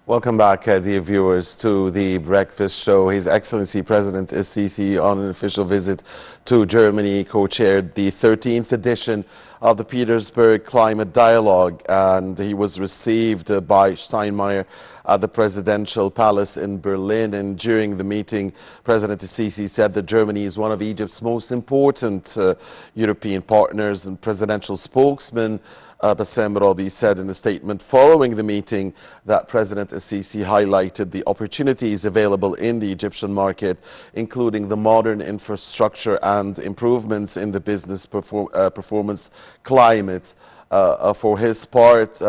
Welcome back, dear viewers, to the breakfast show. His Excellency President El-Sisi, on an official visit to Germany, co-chaired the 13th edition of the Petersburg Climate Dialogue, and he was received by Steinmeier at the Presidential Palace in Berlin. And during the meeting, President El-Sisi said that Germany is one of Egypt's most important European partners, and presidential spokesman Bassem Radi said in a statement following the meeting that President El-Sisi highlighted the opportunities available in the Egyptian market, including the modern infrastructure and improvements in the business performance climate. For his part,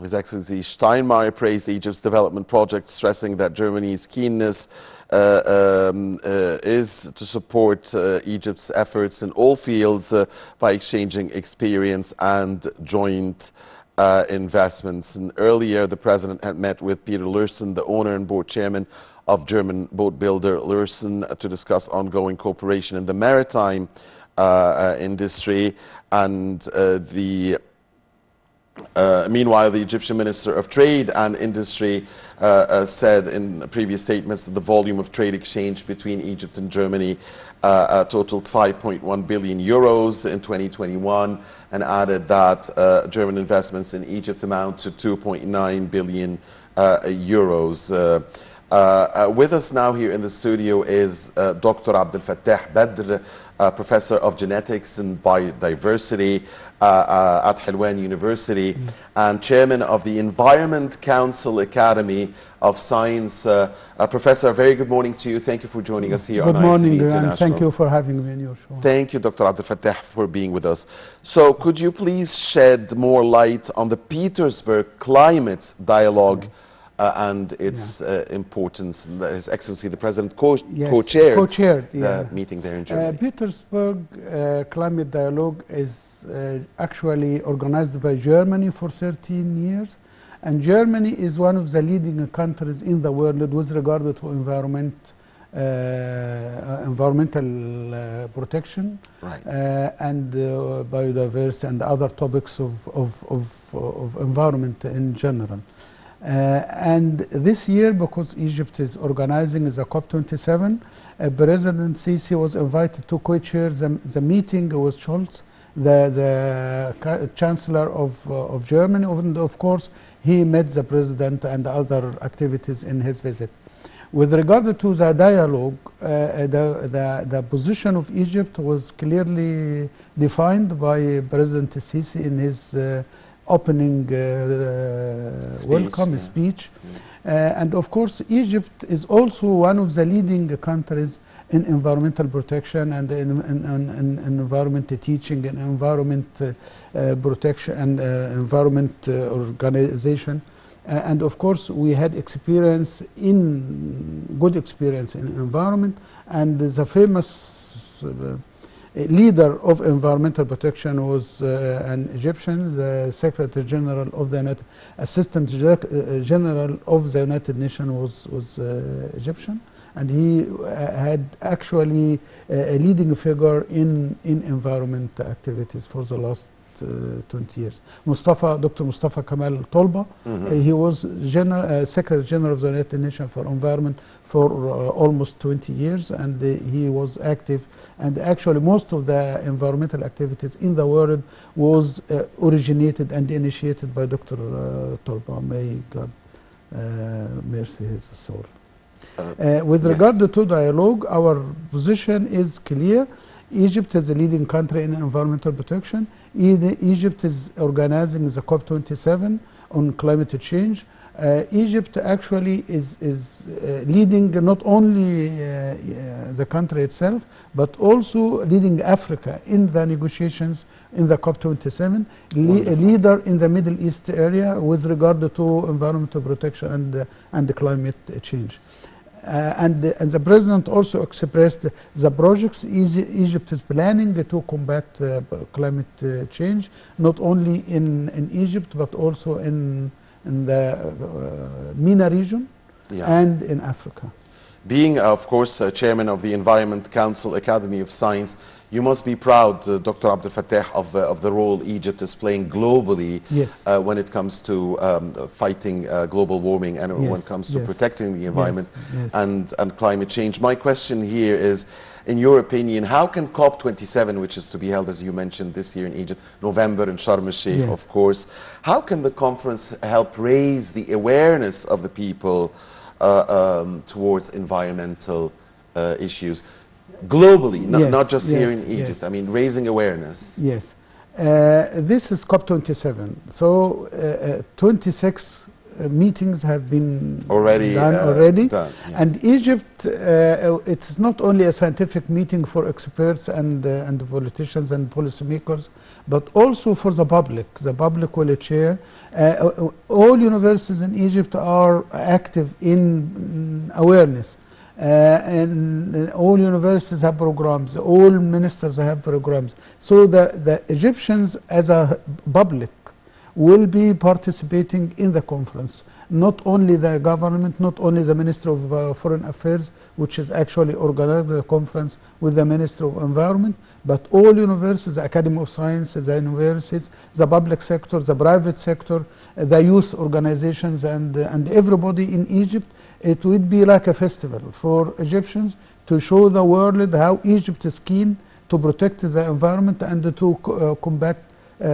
His Excellency Steinmeier praised Egypt's development project, stressing that Germany's keenness is to support Egypt's efforts in all fields by exchanging experience and joint investments. And earlier, the President had met with Peter Lürsen, the owner and board chairman of German boat builder Lürsen, to discuss ongoing cooperation in the maritime industry. And meanwhile, the Egyptian Minister of Trade and Industry said in previous statements that the volume of trade exchange between Egypt and Germany totaled 5.1 billion euros in 2021, and added that German investments in Egypt amount to 2.9 billion euros. With us now here in the studio is Dr. ElFattah Badr, Professor of Genetics and Biodiversity at Helwan University and Chairman of the Environment Council Academy of Science. Professor, a very good morning to you. Thank you for joining us here on ITV International. Good morning, and thank you for having me on your show. Thank you, Dr. ElFattah, for being with us. So could you please shed more light on the Petersburg Climate Dialogue and its importance? His Excellency the President co-chaired the meeting there in Germany. Petersburg Climate Dialogue is actually organized by Germany for 13 years, and Germany is one of the leading countries in the world with regard to environmental protection, and biodiversity and other topics of environment in general. And this year, because Egypt is organizing the COP27, President Sisi was invited to co-chair the meeting with Scholz, the Chancellor of Germany, and of course he met the President and other activities in his visit. With regard to the dialogue, the position of Egypt was clearly defined by President Sisi in his opening welcome speech. And of course, Egypt is also one of the leading countries in environmental protection and in environment teaching and environment protection and environment organization. And of course, we had good experience in environment, and the famous leader of environmental protection was an Egyptian, the Secretary General of the Assistant General of the United Nations was Egyptian, and he had actually a leading figure in environment activities for the last 20 years. Dr. Mustafa Kamal Tolba, he was Secretary General of the United Nations for Environment for almost 20 years, and he was active, and actually most of the environmental activities in the world was originated and initiated by Dr. Tolba. May God mercy his soul. With regard to dialogue, our position is clear. Egypt is a leading country in environmental protection. Egypt is organizing the COP27 on climate change. Egypt actually is leading not only the country itself, but also leading Africa in the negotiations in the COP27, a leader in the Middle East area with regard to environmental protection and climate change. And the President also expressed the projects Egypt is planning to combat climate change, not only in Egypt, but also in the MENA region and in Africa. Being, of course, chairman of the Environment Council Academy of Science, you must be proud, Dr. Abdel of the role Egypt is playing globally. Yes. When it comes to fighting global warming and when it comes to protecting the environment and climate change. My question here is, in your opinion, how can COP27, which is to be held, as you mentioned, this year in Egypt, November in Sharm el-Sheikh, of course, how can the conference help raise the awareness of the people towards environmental issues? Globally, not just here in Egypt. I mean, raising awareness. Yes. This is COP27. So 26 meetings have been done already. And Egypt, it's not only a scientific meeting for experts and politicians and policymakers, but also for the public. The public will chair. All universities in Egypt are active in awareness. And all universities have programs, all ministers have programs. So the Egyptians as a public will be participating in the conference. Not only the government, not only the Minister of Foreign Affairs, which is actually organized the conference with the Minister of Environment, but all universities, the Academy of Science, the universities, the public sector, the private sector, the youth organizations, and everybody in Egypt. It would be like a festival for Egyptians to show the world how Egypt is keen to protect the environment and to combat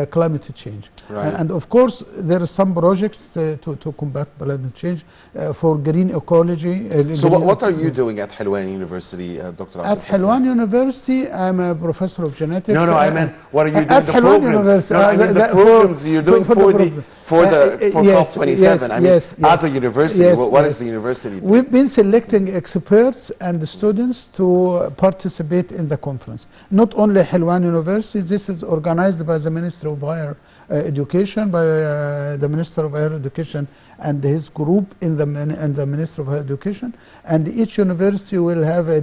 climate change. Right. And of course, there are some projects to combat climate change for green ecology. So what are you doing at Helwan University, Dr. At Helwan University, I'm a professor of genetics. No, I meant, what are you doing? At Helwan University. No, I mean the programs you're doing for COP27. I mean, as a university, what is the university doing? We've been selecting experts and students to participate in the conference. Not only Helwan University, this is organized by the Minister of Higher Education, by the Minister of Higher Education and his group in the Minister of Higher Education, and each university will have a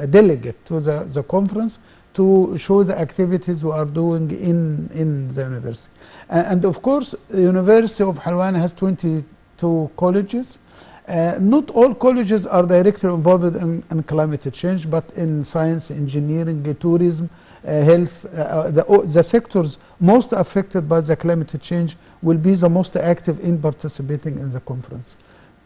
delegate to the conference to show the activities we are doing in the university. And of course, the University of Helwan has 22 colleges. Not all colleges are directly involved in climate change, but in science, engineering, tourism, health, the sectors most affected by the climate change will be the most active in participating in the conference.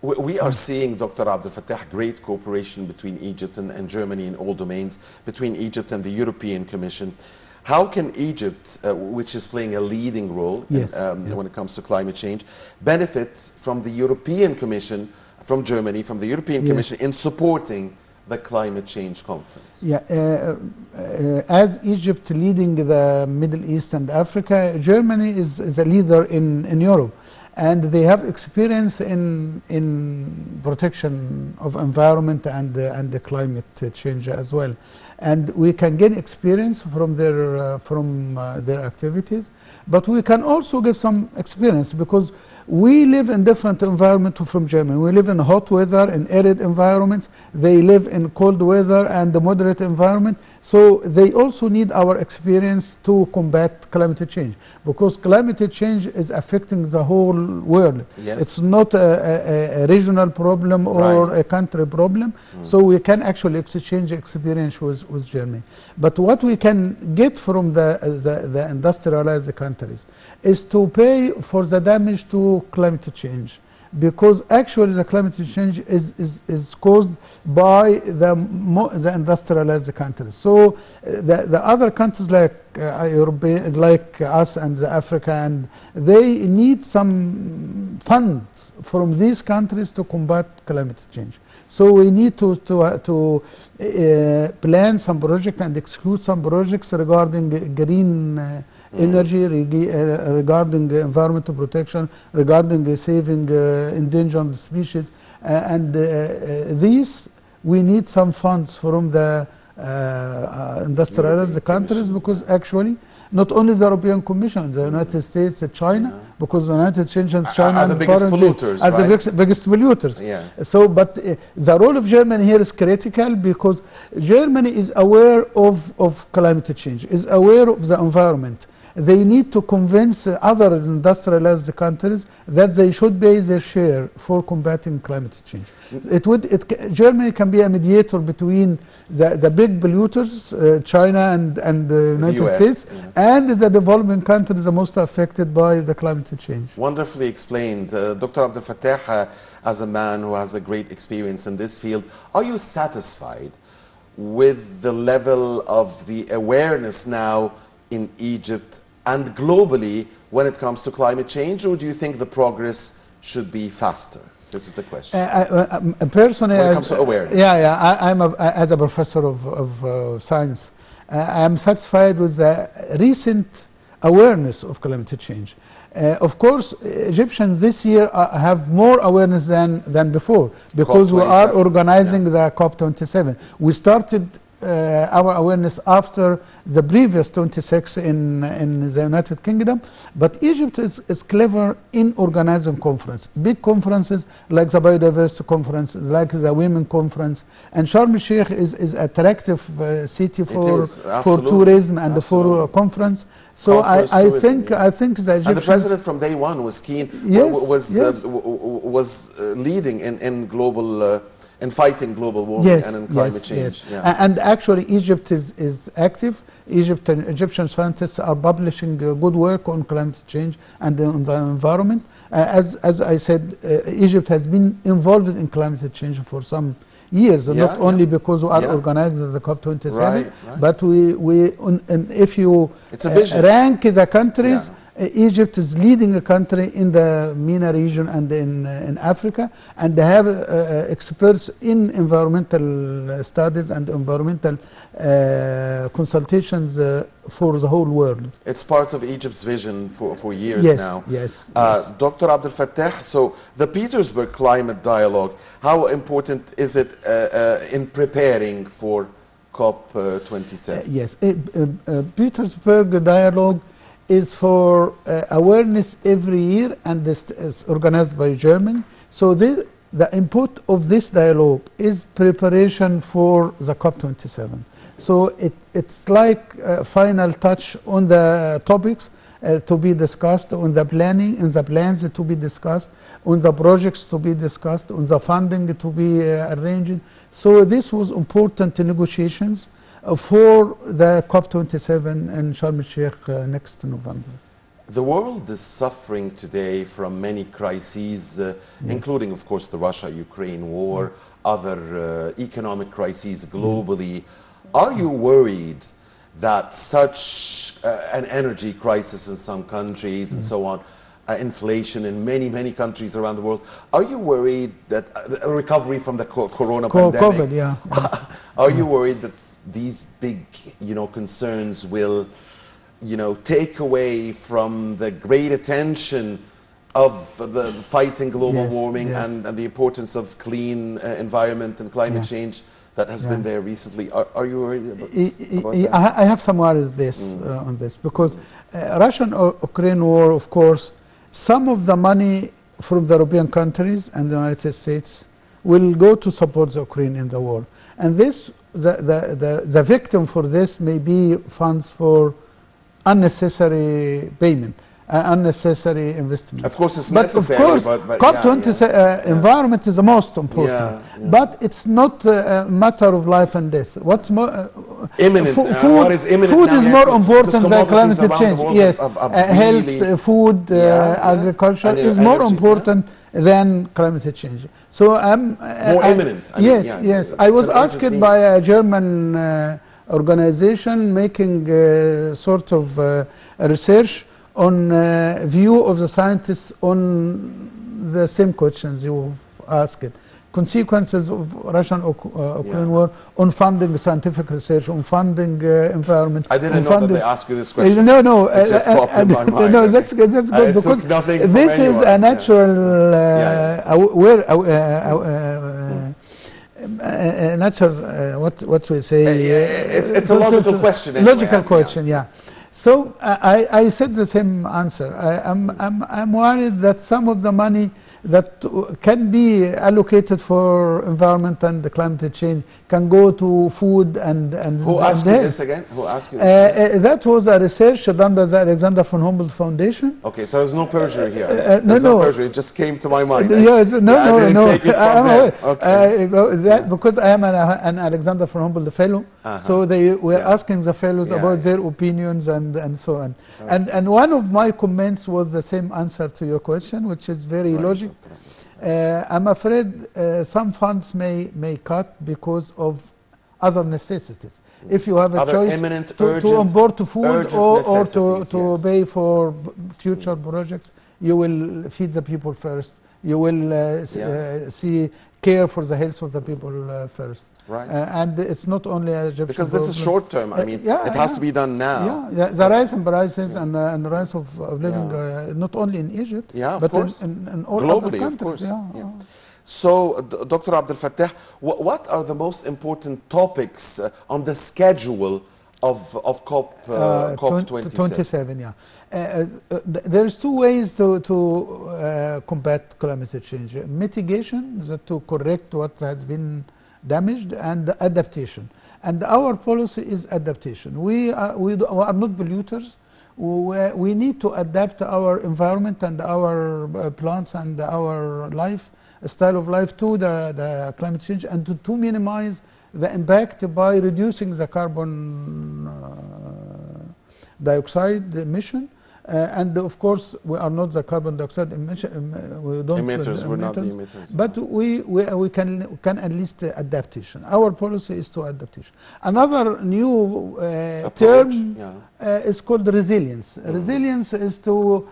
We are seeing, Dr. Abdel Fattah, great cooperation between Egypt and Germany in all domains, between Egypt and the European Commission. How can Egypt, which is playing a leading role when it comes to climate change, benefit from the European Commission, from Germany, from the European Commission in supporting the climate change conference? As Egypt leading the Middle East and Africa, Germany is a leader in Europe, and they have experience in protection of environment and the climate change as well. And we can gain experience from their activities, but we can also give some experience because we live in different environments from Germany. We live in hot weather, in arid environments. They live in cold weather and the moderate environment. So they also need our experience to combat climate change, because climate change is affecting the whole world. Yes. It's not a regional problem or a country problem. So we can actually exchange experience with Germany. But what we can get from the industrialized countries is to pay for the damage to climate change, because actually the climate change is caused by the industrialized countries. So the other countries like like us and Africa, and they need some funds from these countries to combat climate change. So we need to plan some projects and execute some projects regarding green energy, regarding environmental protection, regarding saving endangered species, and these we need some funds from the industrialized countries, because actually not only the European Commission, the United States, China, because the United States and China are the biggest polluters, are the biggest polluters. Yes. So, but the role of Germany here is critical, because Germany is aware of climate change, is aware of the environment. they need to convince other industrialized countries that they should pay their share for combating climate change. Germany can be a mediator between the big polluters, China and the United US, States, and the developing countries the most affected by the climate change. Wonderfully explained. Dr. ElFattah, as a man who has a great experience in this field, are you satisfied with the level of the awareness now in Egypt and globally when it comes to climate change, or do you think the progress should be faster? This is the question. Personally, when it comes to awareness. As a professor of science, I'm satisfied with the recent awareness of climate change. Of course, Egyptians this year have more awareness than before, because we are organizing the COP27. We started our awareness after the previous 26 in the United Kingdom, but Egypt is clever in organizing conferences, big conferences like the biodiversity conference, like the women conference, and Sharm el-Sheikh is attractive city for tourism and for conference. So I think the Egyptians, and the president from day one was keen, was leading in global. In fighting global warming and in climate change. And actually Egypt is active. Egyptian scientists are publishing good work on climate change and on the environment. As I said, Egypt has been involved in climate change for some years, not only because we are organizing the COP27, but if you rank the countries, Egypt is leading a country in the MENA region and in Africa, and they have experts in environmental studies and environmental consultations for the whole world. It's part of Egypt's vision for years now. Yes. Dr. ElFattah, so the Petersburg Climate Dialogue, how important is it in preparing for COP27? Yes, Petersburg Dialogue is for awareness every year, and this is organized by Germany. So the input of this dialogue is preparation for the COP27. So it's like a final touch on the topics to be discussed, on the planning and the plans to be discussed, on the projects to be discussed, on the funding to be arranged. So this was important negotiations for the COP27 in Sharm el-Sheikh next November. The world is suffering today from many crises, including, of course, the Russia-Ukraine war, other economic crises globally. Are you worried that such an energy crisis in some countries and so on, inflation in many countries around the world, are you worried that a recovery from the corona pandemic? COVID, Are you worried that these big, concerns will, take away from the great attention of the fighting global warming and the importance of clean environment and climate change that has been there recently? Are you worried about that? I have some worries on this, because Russian-Ukraine war, of course, some of the money from the European countries and the United States will go to support the Ukraine in the war. And this, the victim for this may be funds for unnecessary payment, unnecessary investment. Of course, it's necessary. But COP27 environment is the most important, but it's not a matter of life and death. What's more imminent? What is imminent? Food is more important than climate change. Yes, health, food, agriculture is more important than climate change. So more imminent. Yes. I was asked by a German organization making sort of research on view of the scientists on the same questions you've asked. Consequences of Russian-Ukraine war on funding scientific research, on funding environment. I didn't know that they asked you this question. No. It just popped in my mind. No, that's good because this is a natural, what we say. It's a logical question. Anyway. Logical question, yeah. So I said the same answer. I'm worried that some of the money that can be allocated for environment and the climate change, can go to food and Who asked you this again? Who asked you this? That was a research done by the Alexander von Humboldt Foundation. Okay, so there's no perjury here. No perjury. It just came to my mind. Yes, no. Take it from them. Okay. Because I am an Alexander von Humboldt fellow, so they were asking the fellows about their opinions and so on. Okay. And one of my comments was the same answer to your question, which is very logical. I'm afraid some funds may cut because of other necessities. If you have a choice to onboard to food or to pay for future projects, you will feed the people first. You will care for the health of the people first. Right. And it's not only Egyptian because this is short term. I mean, it has to be done now. Yeah, the rise in prices and the rise of living, not only in Egypt, but in all globally, other countries. Of course. So, Dr. Abdel-Fattah, what are the most important topics on the schedule of COP27? There's two ways to combat climate change: mitigation, to correct what has been damaged, and adaptation. And our policy is adaptation. We are not polluters. We need to adapt our environment and our plants and our style of life to the climate change, and to minimize the impact by reducing the carbon dioxide emission. And of course, we are not the carbon dioxide emission. We don't emitters. We're not the emitters. But we can at least adaptation. Our policy is to adaptation. Another new term is called resilience. Resilience is to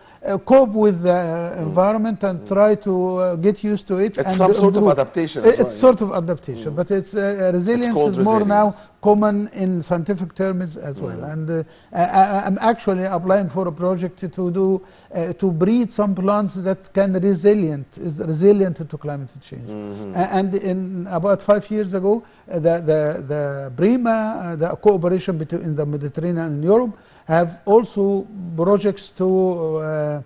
cope with the environment and try to get used to it. It's some sort of adaptation. It's sort of adaptation, but it's resilience is more now common in scientific terms as well. And I'm actually applying for a project to breed some plants that can resilient to climate change. And in about 5 years ago, the BRIMA, the cooperation between the Mediterranean and Europe, have also projects to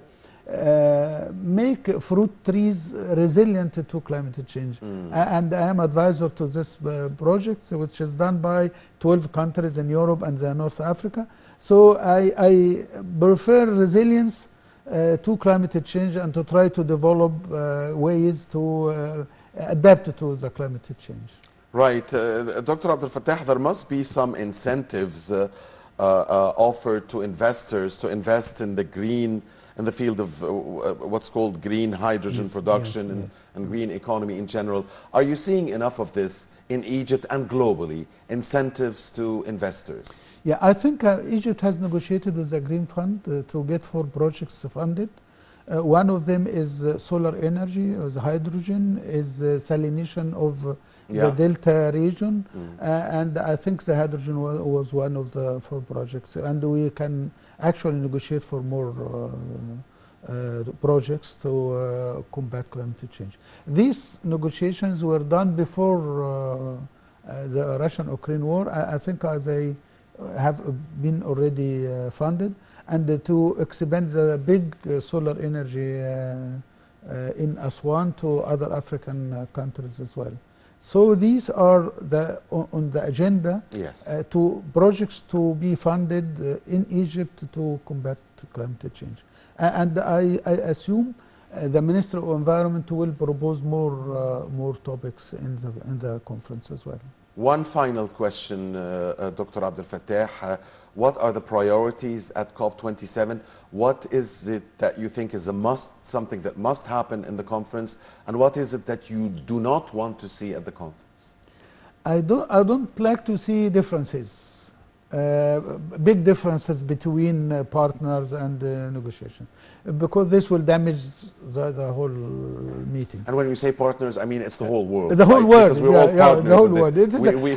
make fruit trees resilient to climate change. And I am advisor to this project, which is done by 12 countries in Europe and North Africa. So I prefer resilience to climate change and to try to develop ways to adapt to the climate change. Right. Dr. Abdel-Fattah, there must be some incentives offered to investors to invest in the field of what's called green hydrogen production and green economy in general. Are you seeing enough of this in Egypt and globally, incentives to investors? Yeah, I think Egypt has negotiated with the Green Fund to get 4 projects funded. One of them is solar energy, is hydrogen, is salination of the Delta region, and I think the hydrogen was one of the 4 projects. And we can actually negotiate for more projects to combat climate change. These negotiations were done before the Russian-Ukraine war. I think they have been already funded, and to expand the big solar energy in Aswan to other African countries as well. So these are on the agenda to projects to be funded in Egypt to combat climate change. And I assume the Minister of Environment will propose more topics in the conference as well. One final question, Dr. Abdel-Fattah. What are the priorities at COP27? What is it that you think is a must, something that must happen in the conference? And what is it that you do not want to see at the conference? I don't like to see differences, big differences between partners and negotiation, because this will damage the whole meeting. And when we say partners, I mean it's the whole world. The whole world, because we're all partners the whole world.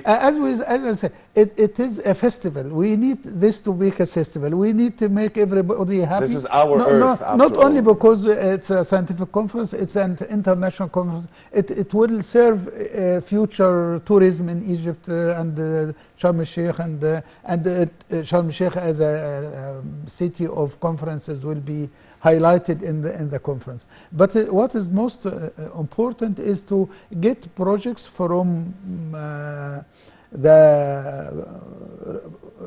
As I say, it is a festival. We need this to make a festival. We need to make everybody happy. This is our Earth, not only because it's a scientific conference, it's an international conference. It will serve future tourism in Egypt and Sharm el-Sheikh, and Sharm el-Sheikh as a city of conferences will be highlighted in the conference. But what is most important is to get projects from the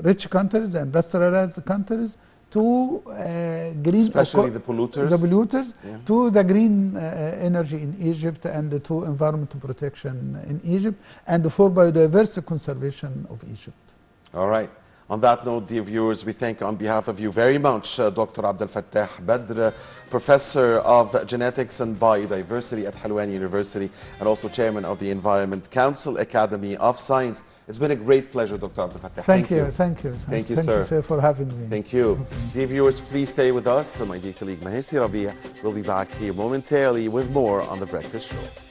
rich countries, the industrialized countries, to green, especially the polluters, yeah, to the green energy in Egypt, and to environmental protection in Egypt, and for biodiversity conservation of Egypt. All right. On that note, dear viewers, we thank on behalf of you very much Dr. ElFattah Badr, Professor of Genetics and Biodiversity at Helwan University, and also Chairman of the Environment Council Academy of Science. It's been a great pleasure, Dr. ElFattah. Thank you, sir. Thank you, sir, for having me. Thank you. Dear viewers, please stay with us. My dear colleague Mahesi Rabia will be back here momentarily with more on The Breakfast Show.